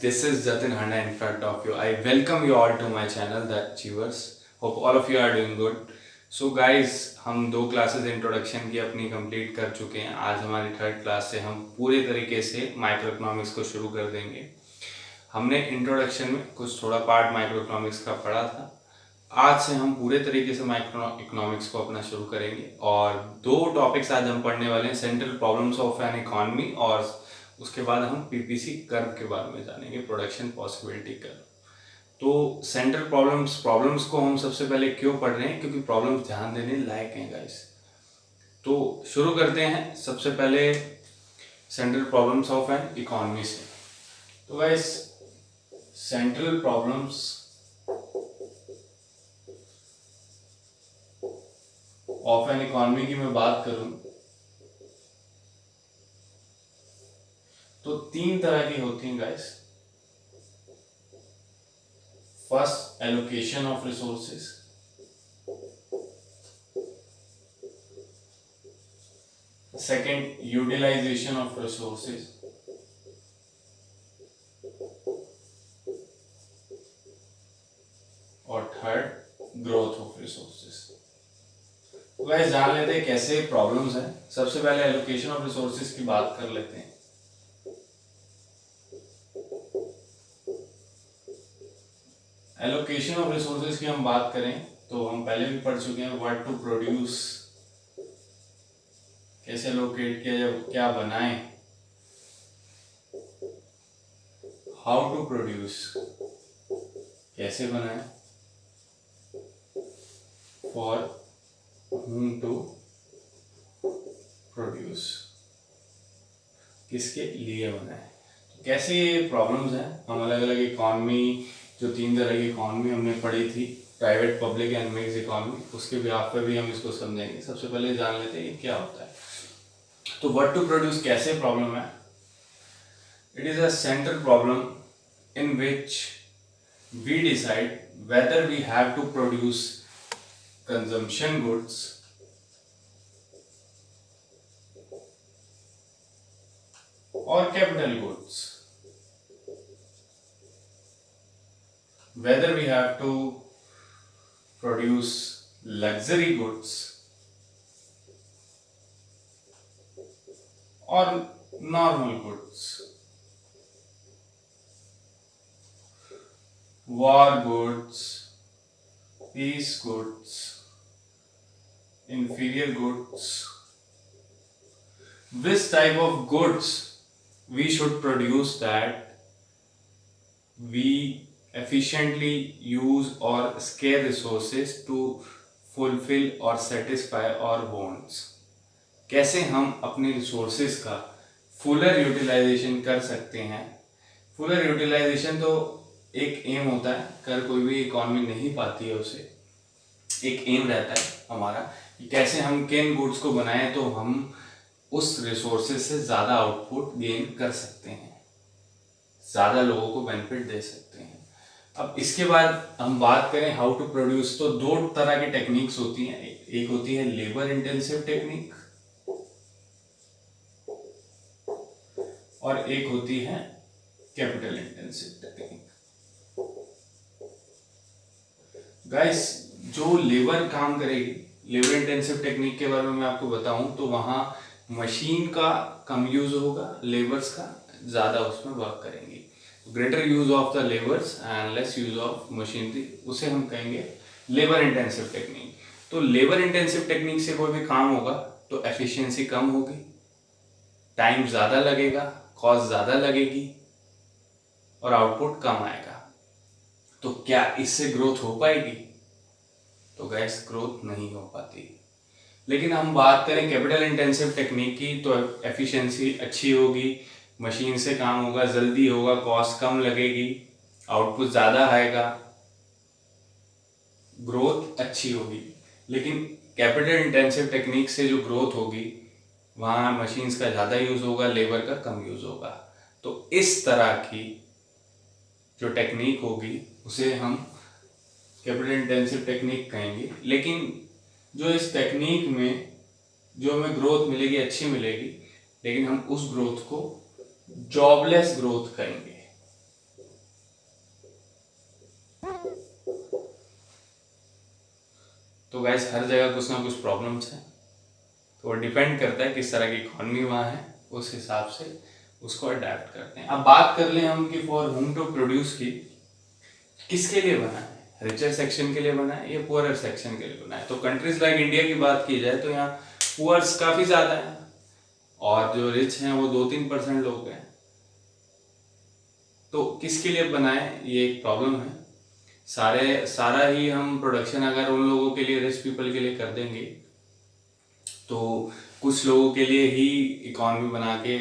this is Jatin Handa in front of you. I welcome you all to my channel, The Achievers. Hope all of you are doing good. So guys, हम 2 classes introduction की अपनी complete कर चुके हैं. आज हमारी 3rd class से हम पूरे तरीके से माइक्रो इकोनॉमिक्स को शुरू कर देंगे. हमने इंट्रोडक्शन में कुछ थोड़ा पार्ट माइक्रो इकोनॉमिक्स का पढ़ा था. आज से हम पूरे तरीके से माइक्रो इकोनॉमिक्स को अपना शुरू करेंगे और 2 टॉपिक्स आज हम पढ़ने वाले हैं, central problems of an economy और उसके बाद हम पीपीसी कर्व के बारे में जानेंगे, प्रोडक्शन पॉसिबिलिटी कर्व. तो सेंट्रल प्रॉब्लम्स को हम सबसे पहले क्यों पढ़ रहे हैं, क्योंकि प्रॉब्लम्स ध्यान देने लायक हैं गाइस. तो शुरू करते हैं सबसे पहले central problems of an economy से. तो guys central problems of an economy की मैं बात करूं तो 3 तरह की होती हैं guys. First, allocation of resources. Second, utilisation of resources. और थर्ड, ग्रोथ ऑफ रिसोर्सेस. तो गाइस जान लेते हैं कैसे प्रॉब्लम्स हैं. सबसे पहले एलोकेशन ऑफ रिसोर्सेस की बात कर लेते हैं. एलोकेशन ऑफ रिसोर्सेज की हम बात करें तो हम पहले भी पढ़ चुके हैं. व्हाट टू प्रोड्यूस, कैसे एलोकेट किया जाए, क्या बनाएं. हाउ टू प्रोड्यूस, कैसे बनाएं. फॉर whom टू प्रोड्यूस, किसके लिए बनाएं. तो कैसे ये प्रॉब्लम्स हैं. हम अलग अलग इकोनॉमी, जो 3 तरह की इकोनॉमी हमने पढ़ी थी, private, public and mixed economy, उसके बिहाफ पे भी हम इसको समझेंगे. सबसे पहले जान लेते हैं ये क्या होता है. तो व्हाट टू प्रोड्यूस कैसे प्रॉब्लम है. It is a central problem in which we decide whether we have to produce consumption goods और capital goods. Whether we have to produce luxury goods or normal goods, war goods, peace goods, inferior goods. Which type of goods we should produce that we efficiently use or scarce resources to fulfill or satisfy our wants. कैसे हम अपने resources का Fuller utilisation कर सकते हैं. Fuller utilisation तो एक M होता है, कर कोई भी इकोनॉमी नहीं पाती है उसे. एक एम रहता है हमारा कि कैसे हम किन गुड्स को बनाएं तो हम उस रिसोर्सेज से ज़्यादा आउटपुट गेन कर सकते हैं, ज़्यादा लोगों को बेनिफिट दे सकते हैं. अब इसके बाद हम बात करें हाउ टू प्रोड्यूस, तो 2 तरह की टेक्निक्स होती हैं. एक होती है लेबर इंटेंसिव टेक्निक और एक होती है कैपिटल इंटेंसिव टेक्निक. गाइस जो लेबर काम करेगी, लेबर इंटेंसिव टेक्निक के बारे में मैं आपको बताऊं तो वहां मशीन का कम यूज होगा, लेबर्स का ज़्यादा उसमें वर्क करेंगे. Greater use of the labours and less use of machinery, उसे हम कहेंगे लेबर इंटेंसिव टेक्निक. तो लेबर इंटेंसिव टेक्निक से कोई भी काम होगा तो एफिशिएंसी कम होगी, टाइम ज़्यादा लगेगा, कॉस्ट ज़्यादा लगेगी और आउटपुट कम आएगा. तो क्या इससे ग्रोथ हो पाएगी? तो गैस ग्रोथ नहीं हो पाती. लेकिन हम बात करें कैपिटल इंटेंसिव टेक्निक की तो एफिशिएंसी अच्छी होगी, मशीन से काम होगा, जल्दी होगा, कॉस्ट कम लगेगी, आउटपुट ज़्यादा आएगा, ग्रोथ अच्छी होगी. लेकिन कैपिटल इंटेंसिव टेक्निक से जो ग्रोथ होगी वहाँ मशीन्स का ज़्यादा यूज़ होगा, लेबर का कम यूज़ होगा. तो इस तरह की जो टेक्निक होगी उसे हम कैपिटल इंटेंसिव टेक्निक कहेंगे. लेकिन जो इस टेक्निक में जो हमें ग्रोथ मिलेगी अच्छी मिलेगी, लेकिन हम उस ग्रोथ को जॉबलेस ग्रोथ कहेंगे. तो गाइस हर जगह कुछ ना कुछ प्रॉब्लम्स हैं, तो वो डिपेंड करता है किस तरह की इकोनॉमी वहाँ है, उस हिसाब से उसको अडेप्ट करते हैं। अब बात कर लें हम कि फॉर होम टू प्रोड्यूस की किसके लिए बना है, रिचर सेक्शन के लिए बना है या पुअरर सेक्शन के लिए बना है। तो कंट्रीज लाइक इंडिया की बात की जाए तो यहाँ पुअर्स काफी ज्यादा है और जो रिच हैं वो 2-3% लोग हैं। तो किसके लिए बना है ये एक प्रॉब्लम है। सारा ही हम प्रोडक्शन अगर उन लोगों के लिए, रिच पीपल के लिए कर देंगे तो कुछ लोगों के लिए ही इकॉनमी बना के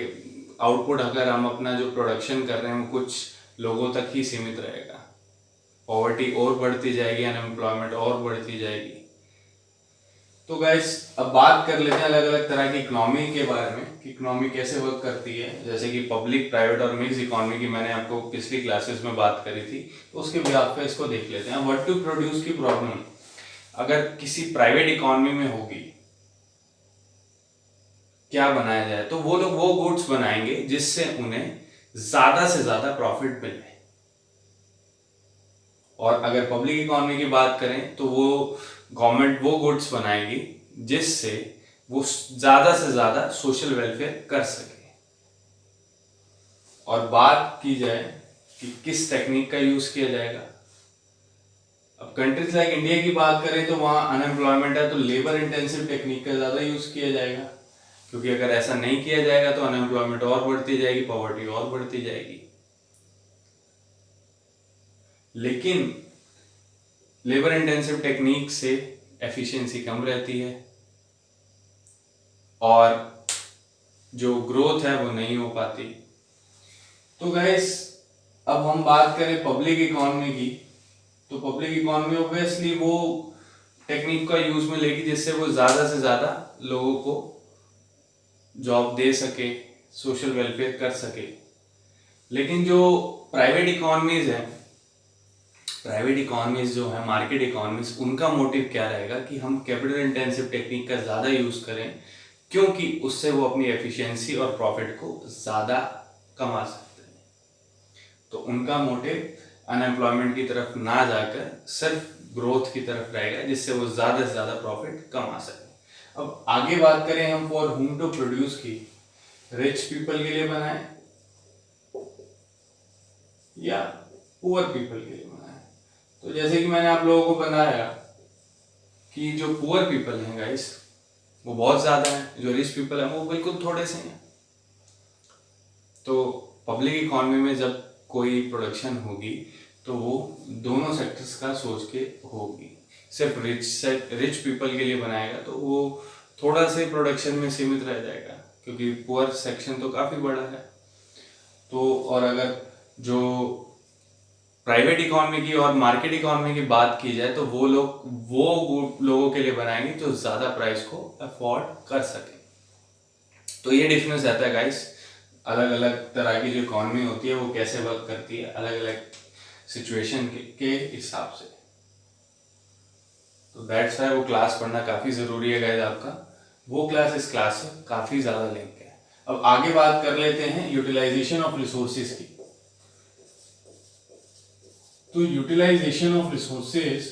आउटपुट अगर हम अपना जो प्रोडक्शन कर रहे हैं वो कुछ लोगों तक ही सीमित रहेगा, पॉवर्टी और बढ़ती जाएगी, अनएम्प्लॉयमेंट और बढ़ती जाएगी। तो गाइस अब बात कर लेते हैं अलग अलग तरह की इकोनॉमी के बारे में कि इकोनॉमी कैसे वर्क करती है। जैसे कि पब्लिक, प्राइवेट और मिक्स इकोनॉमी की मैंने आपको पिछली क्लासेस में बात करी थी, तो उसके बिहाफ पे इसको देख लेते हैं। व्हाट टू प्रोड्यूस की प्रॉब्लम अगर किसी प्राइवेट इकोनॉमी में होगी, क्या बनाया जाए, तो वो लोग वो गुड्स बनाएंगे जिससे उन्हें ज्यादा से ज्यादा प्रॉफिट मिले। और अगर पब्लिक इकोनॉमी की बात करें तो वो गवर्नमेंट वो गुड्स बनाएगी जिससे वो ज्यादा से ज्यादा सोशल वेलफेयर कर सके। और बात की जाए कि किस टेक्निक का यूज किया जाएगा, अब कंट्रीज लाइक इंडिया की बात करें तो वहां अनएम्प्लॉयमेंट है, तो लेबर इंटेंसिव टेक्निक का ज्यादा यूज किया जाएगा, क्योंकि अगर ऐसा नहीं किया जाएगा तो अनएम्प्लॉयमेंट और बढ़ती जाएगी, पॉवर्टी और बढ़ती जाएगी। लेकिन लेबर इंटेंसिव टेक्निक से एफिशिएंसी कम रहती है और जो ग्रोथ है वो नहीं हो पाती। तो गाइस अब हम बात करें पब्लिक इकोनॉमी की, तो पब्लिक इकोनॉमी ऑब्वियसली वो टेक्निक का यूज में लेगी जिससे वो ज्यादा से ज्यादा लोगों को जॉब दे सके, सोशल वेलफेयर कर सके। लेकिन जो प्राइवेट इकोनॉमीज है, प्राइवेट इकोनॉमीज जो है, मार्केट इकोनॉमीज, उनका मोटिव क्या रहेगा कि हम कैपिटल इंटेंसिव टेक्निक का ज़्यादा यूज़ करें, क्योंकि उससे वो अपनी एफिशिएंसी और प्रॉफिट को ज़्यादा कमा सकते हैं। तो उनका मोटिव अनएम्प्लॉयमेंट की तरफ ना जाकर सिर्फ ग्रोथ की तरफ रहेगा जिससे वो ज़्यादा से ज़्यादा प्रॉफिट कमा सके। अब आगे बात करें हम फॉर होम टू प्रोड्यूस की, रिच पीपल के लिए बनाए या पुअर पीपल के लिए बनाए। तो जैसे कि मैंने आप लोगों को बताया कि जो पुअर पीपल हैं गाइस वो बहुत ज्यादा हैं, जो रिच पीपल हैं वो बिल्कुल थोड़े से हैं। तो पब्लिक इकोनॉमी में जब कोई प्रोडक्शन होगी तो वो दोनों सेक्टर्स का सोच के होगी। सिर्फ रिच पीपल के लिए बनाएगा तो वो थोड़ा से प्रोडक्शन में सीमित रह जाएगा, क्योंकि पुअर सेक्शन तो काफी बड़ा है। तो और अगर जो प्राइवेट इकोनॉमी की और मार्केट इकोनॉमी की बात की जाए तो वो लोगों के लिए बनाएंगे जो ज्यादा प्राइस को अफोर्ड कर सके। तो ये डिफरेंस रहता है गाइस, अलग अलग तरह की जो इकोनॉमी होती है वो कैसे वर्क करती है अलग अलग सिचुएशन के हिसाब से। तो दैट्स व्हाई वो क्लास पढ़ना काफी जरूरी है गाइस आपका, वो क्लास इस क्लास से काफी ज्यादा लिंक है। अब आगे बात कर लेते हैं यूटिलाइजेशन ऑफ रिसोर्सेज की। तो यूटिलाइजेशन ऑफ रिसोर्सेज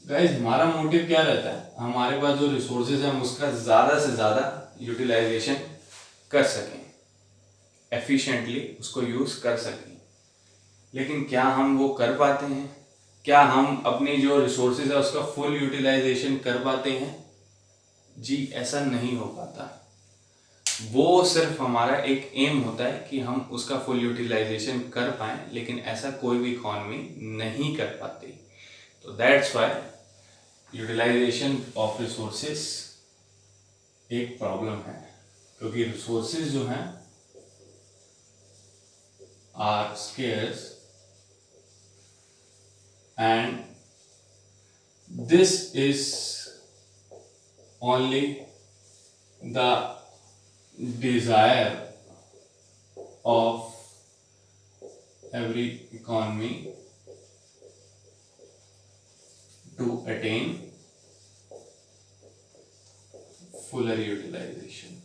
गाइस हमारा मोटिव क्या रहता है, हमारे पास जो रिसोर्सेज है हम उसका ज्यादा से ज्यादा यूटिलाइजेशन कर सकें, एफिशिएंटली उसको यूज कर सकें। लेकिन क्या हम वो कर पाते हैं, क्या हम अपनी जो रिसोर्सेज है उसका फुल यूटिलाइजेशन कर पाते हैं? जी ऐसा नहीं हो पाता। वो सिर्फ हमारा एक एम होता है कि हम उसका फुल यूटिलाइजेशन कर पाएं, लेकिन ऐसा कोई भी इकोनॉमी नहीं कर पाती। तो that's why utilisation of resources एक प्रॉब्लम है, क्योंकि रिसोर्सेज जो हैं are scarce and this is only the desire of every economy to attain fuller utilization.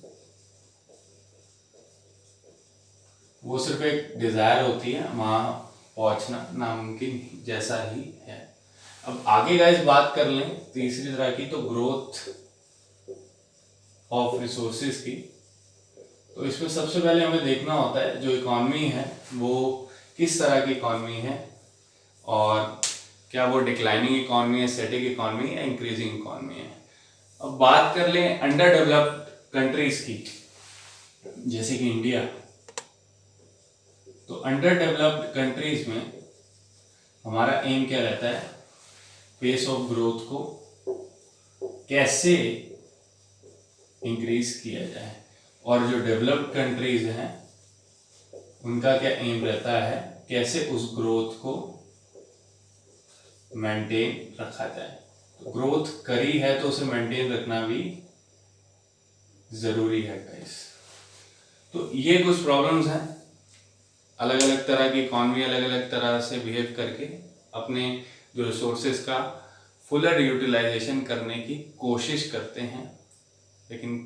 वो सिर्फ एक डिज़ायर होती है, वहाँ पहुँचना नामुमकिन जैसा ही है। अब आगे गाइस बात कर लें तीसरी तरह की, तो ग्रोथ ऑफ रिसोर्सेज की। तो इसमें सबसे पहले हमें देखना होता है जो इकॉनमी है वो किस तरह की इकॉनमी है, और क्या वो डिक्लाइनिंग इकॉनमी है, स्टैटिक इकॉनमी या इंक्रीजिंग इकॉनमी है। अब बात कर लें अंडर डेवलप्ड कंट्रीज की, जैसे कि इंडिया। तो अंडर डेवलप्ड कंट्रीज में हमारा एम क्या रहता है, पेस ऑफ ग्रोथ को कैसे इंक्रीज किया जाए, और जो डेवलप्ड कंट्रीज हैं उनका क्या एम रहता है, कैसे उस ग्रोथ को मेंटेन रखा जाए। तो ग्रोथ करी है तो उसे मेंटेन रखना भी जरूरी है गाइस। तो ये कुछ प्रॉब्लम्स हैं, अलग अलग तरह की इकॉनमी अलग अलग तरह से बिहेव करके अपने जो रिसोर्सेज का फुलर यूटिलाइजेशन करने की कोशिश करते हैं, लेकिन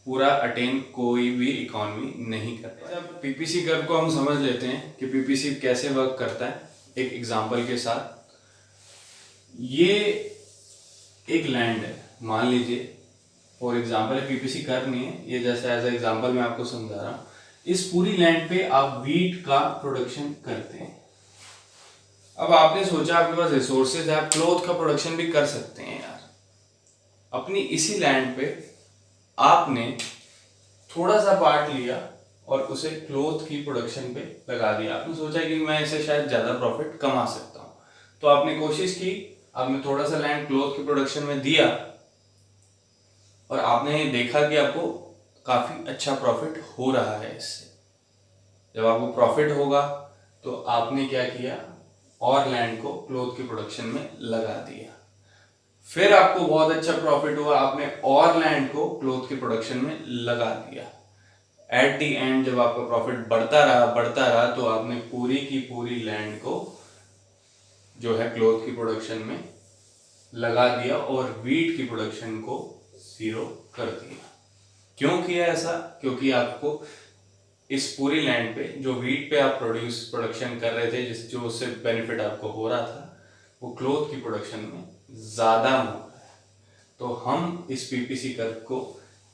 पूरा अटेन कोई भी इकॉनमी नहीं कर पाता। जब पीपीसी कर्व को हम समझ लेते हैं कि पीपीसी कैसे वर्क करता है एक एग्जांपल के साथ। ये एक लैंड है, मान लीजिए फॉर एग्जांपल, पीपीसी कर्व नहीं है ये, जैसे एज ए एग्जांपल मैं आपको समझा रहा हूँ। इस पूरी लैंड पे आप वीट का प्रोडक्शन करते हैं। अब आपने सोचा आपके पास रिसोर्सेज है, आप क्लोथ का प्रोडक्शन भी कर सकते हैं यार। अपनी इसी लैंड पे आपने थोड़ा सा पार्ट लिया और उसे क्लोथ की प्रोडक्शन पे लगा दिया। आपने सोचा कि मैं इसे शायद ज़्यादा प्रॉफिट कमा सकता हूँ, तो आपने कोशिश की, आपने थोड़ा सा लैंड क्लोथ की प्रोडक्शन में दिया और आपने देखा कि आपको काफ़ी अच्छा प्रॉफिट हो रहा है इससे। जब आपको प्रॉफिट होगा तो आपने क्या किया, और लैंड को क्लोथ की प्रोडक्शन में लगा दिया। फिर आपको बहुत अच्छा प्रॉफिट हुआ, आपने और लैंड को क्लोथ की प्रोडक्शन में लगा दिया। एट दी एंड जब आपका प्रॉफिट बढ़ता रहा तो आपने पूरी की पूरी लैंड को जो है क्लोथ की प्रोडक्शन में लगा दिया और वीट की प्रोडक्शन को जीरो कर दिया। क्यों किया ऐसा? क्योंकि आपको इस पूरी लैंड पे जो वीट पे आप प्रोडक्शन कर रहे थे, जिस जो उससे बेनिफिट आपको हो रहा था, वो क्लोथ की प्रोडक्शन में ज़्यादा हो रहा है। तो हम इस पीपीसी कर्व को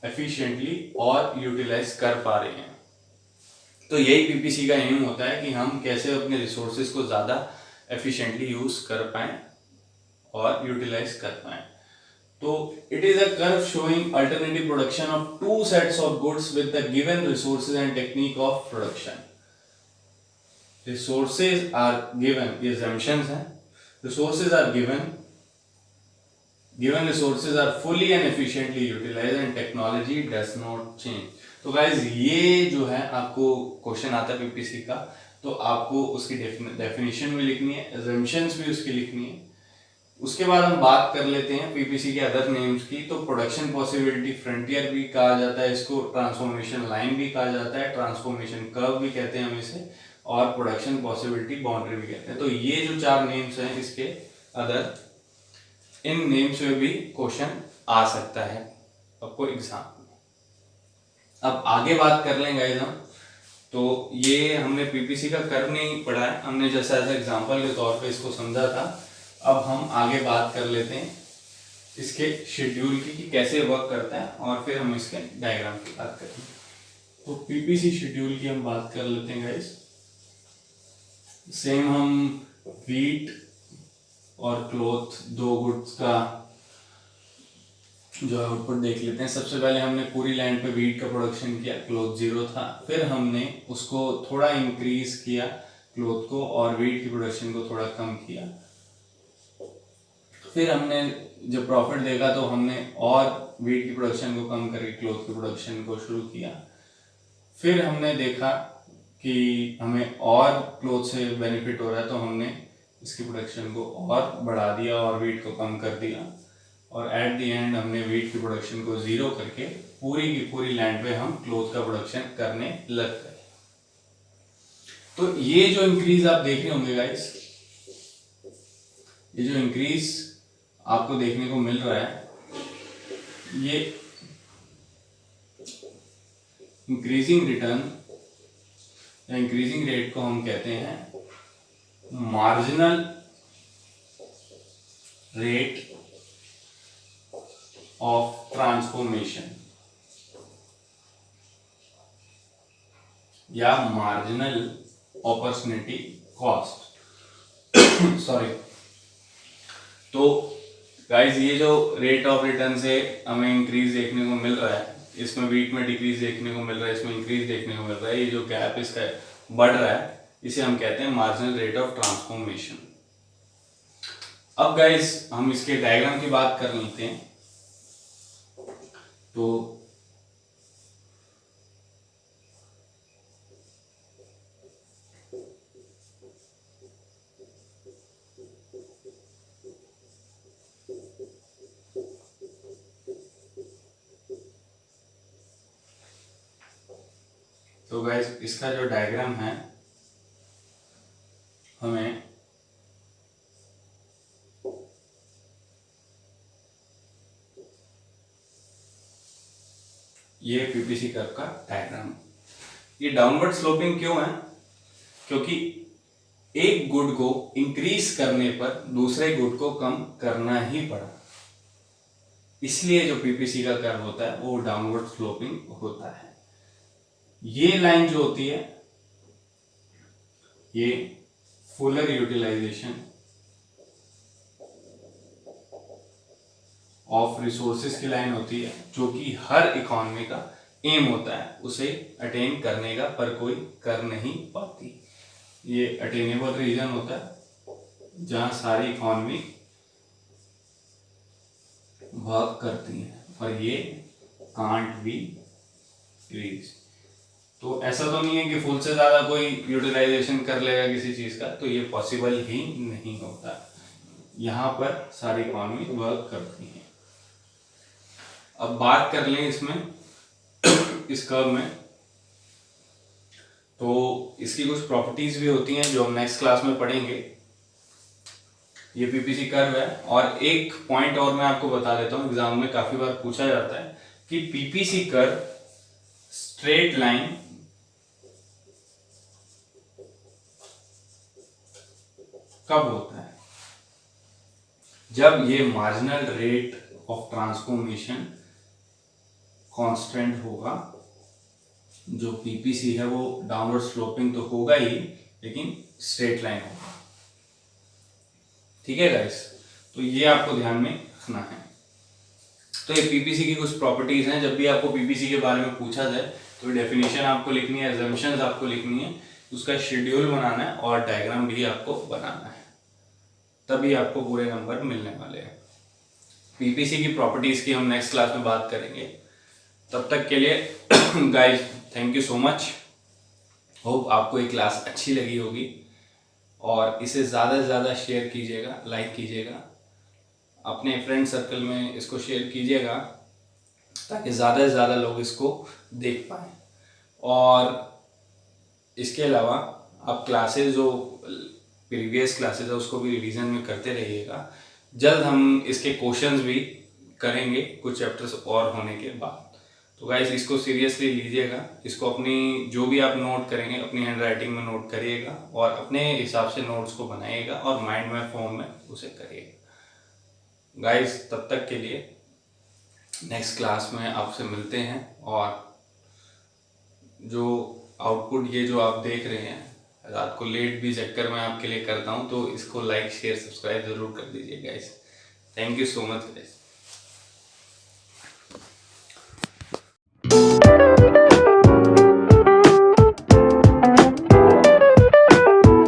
एफिशिएंटली और यूटिलाइज कर पा रहे हैं। तो यही पीपीसी का एम होता है कि हम कैसे अपने रिसोर्सेज को ज़्यादा एफिशिएंटली यूज़ कर पाएँ और यूटिलाइज कर पाएँ। तो it is a curve showing alternative production of two sets of goods with the given resources and technique of production. Resources are given, ये assumptions हैं। Resources are given resources are fully and efficiently utilized and technology does not change. तो guys ये जो है आपको question आता है PPC का, तो आपको उसकी डेफिनेशन भी लिखनी है, assumptions भी उसकी लिखनी है। उसके बाद हम बात कर लेते हैं पीपीसी के अदर नेम्स की। तो प्रोडक्शन पॉसिबिलिटी फ्रंटियर भी कहा जाता है इसको, ट्रांसफॉर्मेशन लाइन भी कहा जाता है, ट्रांसफॉर्मेशन कर्व भी कहते हैं हम इसे, और प्रोडक्शन पॉसिबिलिटी बाउंड्री भी कहते हैं। तो ये जो चार नेम्स हैं इसके अदर, इन नेम्स में भी क्वेश्चन आ सकता है आपको एग्जाम में। अब आगे बात कर लेंगे गाइस हम। तो ये हमने पीपीसी का कर्व नहीं पढ़ा है, हमने जैसा एज एग्जाम्पल के तौर पे इसको समझा था। अब हम आगे बात कर लेते हैं इसके शेड्यूल की, कैसे वर्क करता है, और फिर हम इसके डायग्राम की बात करेंगे। तो पीपीसी शेड्यूल की हम बात कर लेते हैं गाइस। सेम हम वीट और क्लोथ दो गुड्स का जो आउटपुट देख लेते हैं। सबसे पहले हमने पूरी लैंड पे वीट का प्रोडक्शन किया, क्लोथ जीरो था। फिर हमने उसको थोड़ा इंक्रीज किया क्लोथ को, और वीट की प्रोडक्शन को थोड़ा कम किया। फिर हमने जब प्रॉफिट देखा तो हमने और वीट की प्रोडक्शन को कम करके क्लोथ की प्रोडक्शन को शुरू किया। फिर हमने देखा कि हमें और क्लोथ से बेनिफिट हो रहा है, तो हमने इसकी प्रोडक्शन को और बढ़ा दिया और वीट को कम कर दिया, और एट द एंड हमने वीट की प्रोडक्शन को जीरो करके पूरी की पूरी लैंड पे हम क्लोथ का प्रोडक्शन करने लग गए। तो ये जो इंक्रीज आप देख रहे होंगे गाइस, ये जो इंक्रीज आपको देखने को मिल रहा है, ये इंक्रीजिंग रिटर्न इंक्रीजिंग रेट को हम कहते हैं मार्जिनल रेट ऑफ ट्रांसफॉर्मेशन या मार्जिनल अपॉर्चुनिटी कॉस्ट। सॉरी। तो गाइस ये जो रेट ऑफ रिटर्न से हमें इंक्रीज देखने को मिल रहा है, इसमें बीट में डिक्रीज देखने को मिल रहा है, इसमें इंक्रीज देखने को मिल रहा है, ये जो गैप इसका बढ़ रहा है, इसे हम कहते हैं मार्जिनल रेट ऑफ ट्रांसफॉर्मेशन। अब गाइस हम इसके डायग्राम की बात कर लेते हैं। तो गाइस इसका जो डायग्राम है हमें ये पीपीसी कर्व का डायग्राम। ये डाउनवर्ड स्लोपिंग क्यों है? क्योंकि एक गुड को इंक्रीज करने पर दूसरे गुड को कम करना ही पड़ा, इसलिए जो पीपीसी का कर्व होता है वो डाउनवर्ड स्लोपिंग होता है। ये लाइन जो होती है ये फुलर यूटिलाइजेशन ऑफ रिसोर्सेज की लाइन होती है, जो कि हर इकोनॉमी का एम होता है उसे अटेन करने का, पर कोई कर नहीं पाती। ये अटेनेबल रीजन होता है जहां सारी इकोनॉमी वर्क करती है, और ये कांट बी रीच। तो ऐसा तो नहीं है कि फुल से ज्यादा कोई यूटिलाइजेशन कर लेगा किसी चीज का, तो ये पॉसिबल ही नहीं होता। यहाँ पर सारी इकोनॉमी वर्क करती है। अब बात कर लें इसमें इस कर्व में, तो इसकी कुछ प्रॉपर्टीज भी होती हैं जो हम नेक्स्ट क्लास में पढ़ेंगे। ये पीपीसी कर्व है, और एक पॉइंट और मैं आपको बता देता हूँ, एग्जाम में काफी बार पूछा जाता है कि पीपीसी कर्व स्ट्रेट लाइन कब होता है? जब ये marginal rate of transformation constant होगा। जो पीपीसी है वो डाउनवर्ड स्लोपिंग तो होगा ही, लेकिन स्ट्रेट लाइन होगा। ठीक है गाइस, तो ये आपको ध्यान में रखना है। तो ये पीपीसी की कुछ प्रॉपर्टीज हैं। जब भी आपको पीपीसी के बारे में पूछा जाए तो डेफिनेशन आपको लिखनी है, अजम्पशंस आपको लिखनी है, उसका शेड्यूल बनाना है और डायग्राम भी आपको बनाना है, तभी आपको पूरे नंबर मिलने वाले हैं। पीपीसी की प्रॉपर्टीज की हम नेक्स्ट क्लास में बात करेंगे। तब तक के लिए guys thank you so much. Hope आपको ये क्लास अच्छी लगी होगी, और इसे ज़्यादा से ज़्यादा शेयर कीजिएगा, लाइक कीजिएगा, अपने फ्रेंड सर्कल में इसको शेयर कीजिएगा, ताकि ज़्यादा से ज़्यादा लोग इसको देख पाएँ। और इसके अलावा आप क्लासेस जो प्रीवियस क्लासेस है उसको भी रिवीजन में करते रहिएगा। जल्द हम इसके क्वेश्चंस भी करेंगे कुछ चैप्टर्स और होने के बाद। तो गाइस इसको सीरियसली लीजिएगा, इसको अपनी जो भी आप नोट करेंगे अपनी हैंड राइटिंग में नोट करिएगा, और अपने हिसाब से नोट्स को बनाइएगा और माइंड में फॉर्म में उसे करिएगा। गाइस तब तक के लिए नेक्स्ट क्लास में आपसे मिलते हैं, और जो आउटपुट ये जो आप देख रहे हैं, रात को लेट भी चेक कर मैं आपके लिए करता हूँ, तो इसको लाइक शेयर सब्सक्राइब जरूर कर दीजिए guys. Thank you so much guys.